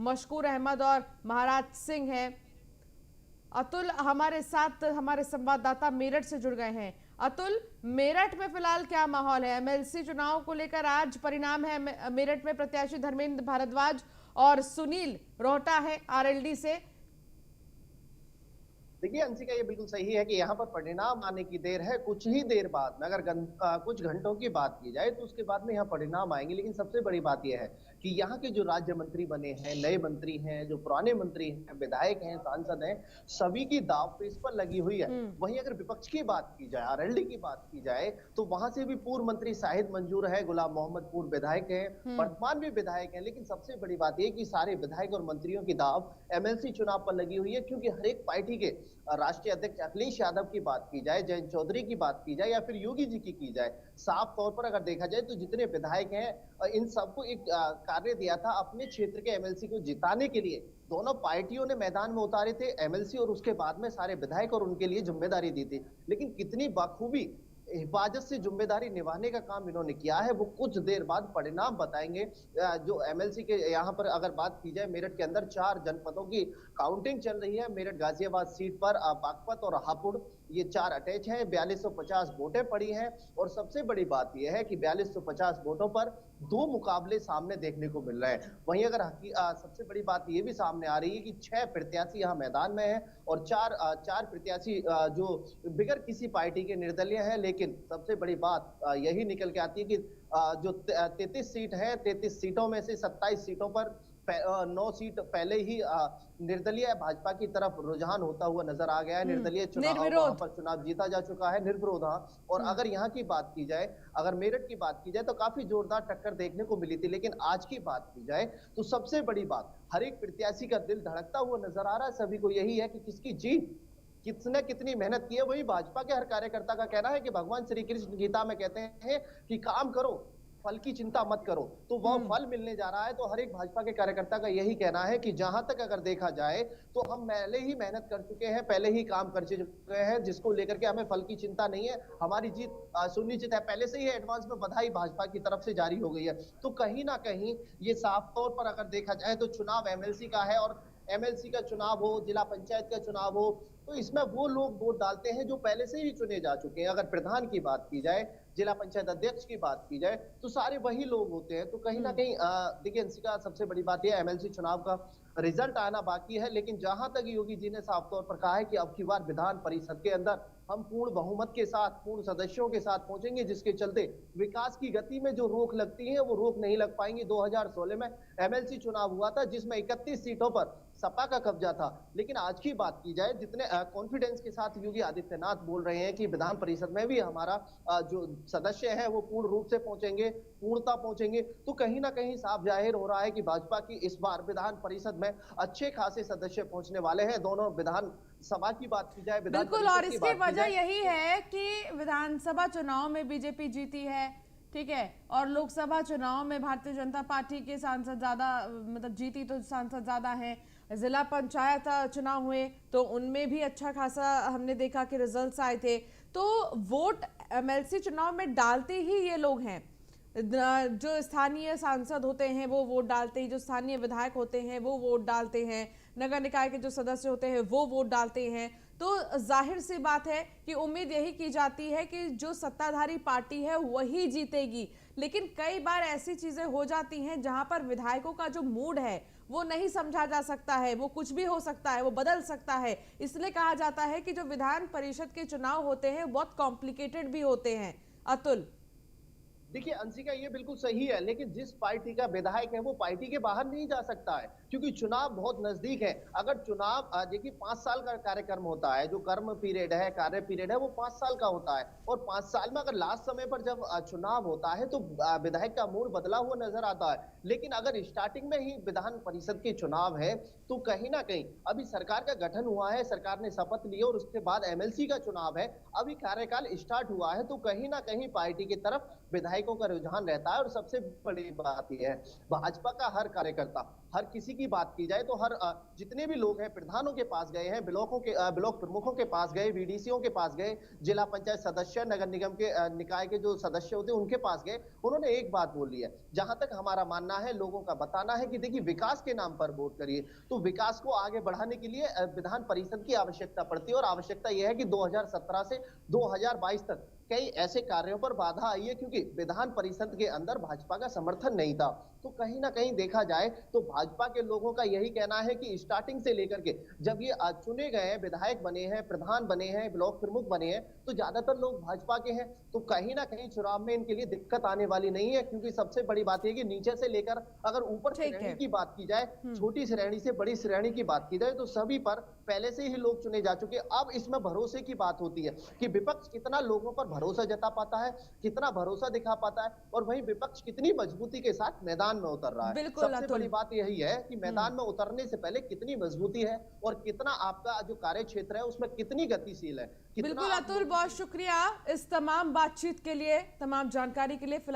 मशकूर अहमद और महाराज सिंह हैं। अतुल हमारे साथ हमारे संवाददाता मेरठ से जुड़ गए हैं। अतुल, मेरठ में फिलहाल क्या माहौल है? एमएलसी चुनाव को लेकर आज परिणाम है। मेरठ में प्रत्याशी धर्मेंद्र भारद्वाज और सुनील रोहटा है आरएलडी से। देखिए अंशिका, ये बिल्कुल सही है कि यहाँ पर परिणाम आने की देर है। कुछ ही देर बाद में अगर कुछ घंटों की बात की जाए तो उसके बाद में यहाँ परिणाम आएंगे। लेकिन सबसे बड़ी बात यह है कि यहाँ के जो राज्य मंत्री बने हैं, नए मंत्री हैं, जो पुराने मंत्री हैं, विधायक हैं, सांसद हैं, सभी की दाव पेच पर लगी हुई है। वहीं अगर विपक्ष की बात की जाए, आरएलडी की बात की जाए, तो वहां से भी पूर्व मंत्री शाहिद मंजूर है, गुलाम मोहम्मद पूर्व विधायक है, वर्तमान भी विधायक है। लेकिन सबसे बड़ी बात यह कि सारे विधायक और मंत्रियों की दाव एमएलसी चुनाव पर लगी हुई है, क्योंकि हर एक पार्टी के राष्ट्रीय अध्यक्ष अखिलेश यादव की बात की जाए, जयंत चौधरी की बात की जाए या फिर योगी जी की जाए, साफ तौर पर अगर देखा जाए तो जितने विधायक हैं इन सबको एक कार्य दिया था अपने क्षेत्र के एमएलसी को जिताने के लिए। दोनों पार्टियों ने मैदान में उतारे थे एमएलसी और उसके बाद में सारे विधायक और उनके लिए जिम्मेदारी दी थी। लेकिन कितनी बखूबी हिफाजत से जिम्मेदारी निभाने का काम इन्होंने किया है, वो कुछ देर बाद परिणाम बताएंगे। जो एमएलसी के यहाँ पर अगर बात की जाए, मेरठ के अंदर 4 जनपदों की काउंटिंग चल रही है। मेरठ गाजियाबाद सीट पर बागपत और हापुड़ ये 4 अटैच हैं। 4250 वोटें पड़ी हैं और सबसे बड़ी बात यह है कि 4250 वोटों पर 2 मुकाबले सामने देखने को मिल रहे हैं। वहीं अगर सबसे बड़ी बात यह भी सामने आ रही है कि 6 प्रत्याशी यहाँ मैदान में हैं और चार प्रत्याशी जो बिगर किसी पार्टी के निर्दलीय हैं। लेकिन सबसे बड़ी बात यही निकल के आती है कि जो 33 सीट है, 33 सीटों में से 27 सीटों पर 9 सीट पहले ही निर्दलीय भाजपा की तरफ रुझान होता हुआ नजर आ गया है। निर्दलीय चुनाव वहां पर चुनाव जीता जा चुका है, निर्विरोध। और अगर यहाँ की बात की जाए, अगर मेरठ की बात की जाए तो काफी जोरदार टक्कर देखने को मिली थी। लेकिन आज की बात की जाए तो सबसे बड़ी बात, हर एक प्रत्याशी का दिल धड़कता हुआ नजर आ रहा है। सभी को यही है कि किसकी जीत, किसने कितनी मेहनत की है। वही भाजपा के हर कार्यकर्ता का कहना है कि भगवान श्री कृष्ण गीता में कहते हैं कि काम करो, फल की चिंता मत करो, तो वह फल मिलने जा रहा है। तो हर एक भाजपा के कार्यकर्ता का यही कहना है कि जहां तक अगर देखा जाए तो हम पहले ही मेहनत कर चुके हैं, पहले ही काम कर चुके हैं, जिसको लेकर के हमें फल की चिंता नहीं है। हमारी जीत सुनिश्चित है। पहले से ही एडवांस में बधाई भाजपा की तरफ से जारी हो गई है। तो कहीं ना कहीं ये साफ तौर पर अगर देखा जाए तो चुनाव एमएलसी का है। और एमएलसी का चुनाव हो, जिला पंचायत का चुनाव हो, तो इसमें वो लोग वोट डालते हैं जो पहले से ही चुने जा चुके हैं। अगर प्रधान की बात की जाए, जिला पंचायत अध्यक्ष की बात की जाए, तो सारे वही लोग होते हैं। तो कहीं ना कहीं देखिए अंशिका, सबसे बड़ी बात यह एमएलसी चुनाव का रिजल्ट आना बाकी है। लेकिन जहां तक योगी जी ने साफ तौर पर कहा है कि अब की बार विधान परिषद के अंदर हम पूर्ण बहुमत के साथ, पूर्ण सदस्यों के साथ पहुंचेंगे, जिसके चलते विकास की गति में जो रोक लगती है वो रोक नहीं लग पाएंगी। 2016 में एमएलसी चुनाव हुआ था जिसमें 31 सीटों पर सपा का कब्जा था। लेकिन आज की बात की जाए, जितने कॉन्फिडेंस के साथ योगी आदित्यनाथ बोल रहे हैं कि विधान परिषद में भी हमारा जो सदस्य है वो पूर्ण रूप से पहुंचेंगे, पूर्णता पहुंचेंगे, तो कहीं ना कहीं साफ जाहिर हो रहा है कि भाजपा की इस बार विधान परिषद में अच्छे खासे सदस्य पहुंचने वाले हैं। दोनों विधान सभा की बात की जाए, बिल्कुल, और इसकी वजह यही है कि विधानसभा चुनाव में बीजेपी जीती है, ठीक है, और लोकसभा चुनाव में भारतीय जनता पार्टी के सांसद ज्यादा, मतलब जीती तो सांसद ज्यादा हैं। जिला पंचायत चुनाव हुए तो उनमें भी अच्छा खासा हमने देखा कि रिजल्ट्स आए थे। तो वोट एमएलसी चुनाव में डालते ही ये लोग हैं, जो स्थानीय सांसद होते हैं वो वोट डालते हैं, जो स्थानीय विधायक होते हैं वो वोट डालते हैं, नगर निकाय के जो सदस्य होते हैं वो वोट डालते हैं। तो जाहिर सी बात है कि उम्मीद यही की जाती है कि जो सत्ताधारी पार्टी है वही जीतेगी। लेकिन कई बार ऐसी चीजें हो जाती हैं जहां पर विधायकों का जो मूड है वो नहीं समझा जा सकता है, वो कुछ भी हो सकता है, वो बदल सकता है। इसलिए कहा जाता है कि जो विधान परिषद के चुनाव होते हैं बहुत कॉम्प्लिकेटेड भी होते हैं। अतुल, देखिए अंशिका, ये बिल्कुल सही है। लेकिन जिस पार्टी का विधायक है वो पार्टी के बाहर नहीं जा सकता है, क्योंकि चुनाव बहुत नजदीक है। अगर चुनाव देखिए 5 साल का कार्यक्रम होता है, जो कर्म पीरियड है, कार्य पीरियड है, वो 5 साल का होता है। और 5 साल में अगर लास्ट समय पर जब चुनाव होता है तो विधायक का मूड बदला हुआ नजर आता है। लेकिन अगर स्टार्टिंग में ही विधान परिषद के चुनाव है तो कहीं ना कहीं अभी सरकार का गठन हुआ है, सरकार ने शपथ ली और उसके बाद एमएलसी का चुनाव है, अभी कार्यकाल स्टार्ट हुआ है, तो कहीं ना कहीं पार्टी की तरफ विधायकों का रुझान रहता है। और सबसे बड़ी बात यह है, भाजपा का हर कार्यकर्ता, हर किसी की बात की जाए तो हर जितने भी लोग हैं प्रधानों के पास गए हैं, ब्लॉक प्रमुखों के पास गए, वीडीसीओ के पास गए, जिला पंचायत सदस्य, नगर निगम के निकाय के जो सदस्य होते हैं उनके पास गए। उन्होंने एक बात बोली है, जहां तक हमारा मानना है, लोगों का बताना है कि देखिए विकास के नाम पर वोट करिए। तो विकास को आगे बढ़ाने के लिए विधान परिषद की आवश्यकता पड़ती है, और आवश्यकता यह है कि 2017 से 2022 तक कई ऐसे कार्यों पर बाधा आई है, क्योंकि विधान परिषद के अंदर भाजपा का समर्थन नहीं था। तो कहीं ना कहीं देखा जाए तो भाजपा के लोगों का यही कहना है कि स्टार्टिंग से लेकर के जब ये चुने गए हैं, विधायक बने हैं, प्रधान बने हैं, ब्लॉक प्रमुख बने हैं, तो ज्यादातर लोग भाजपा के हैं। तो कहीं ना कहीं चुनाव में इनके लिए दिक्कत आने वाली नहीं है, क्योंकि सबसे बड़ी बात यह कि नीचे से लेकर अगर ऊपर ठीक श्रेणी है। की बात की जाए, छोटी श्रेणी से बड़ी श्रेणी की बात की जाए, तो सभी पर पहले से ही लोग चुने जा चुके हैं। अब इसमें भरोसे की बात होती है कि विपक्ष कितना लोगों पर भरोसा जता पाता है, कितना भरोसा दिखा पाता है, और वहीं विपक्ष कितनी मजबूती के साथ मैदान में उतर रहा है। बिल्कुल सबसे अतुल। बड़ी बात यही है कि मैदान में उतरने से पहले कितनी मजबूती है, और कितना आपका जो कार्य क्षेत्र है उसमें कितनी गतिशील है, कितना बिल्कुल आप अतुल, लोगों बहुत की- शुक्रिया इस तमाम बातचीत के लिए, तमाम जानकारी के लिए। फिलहाल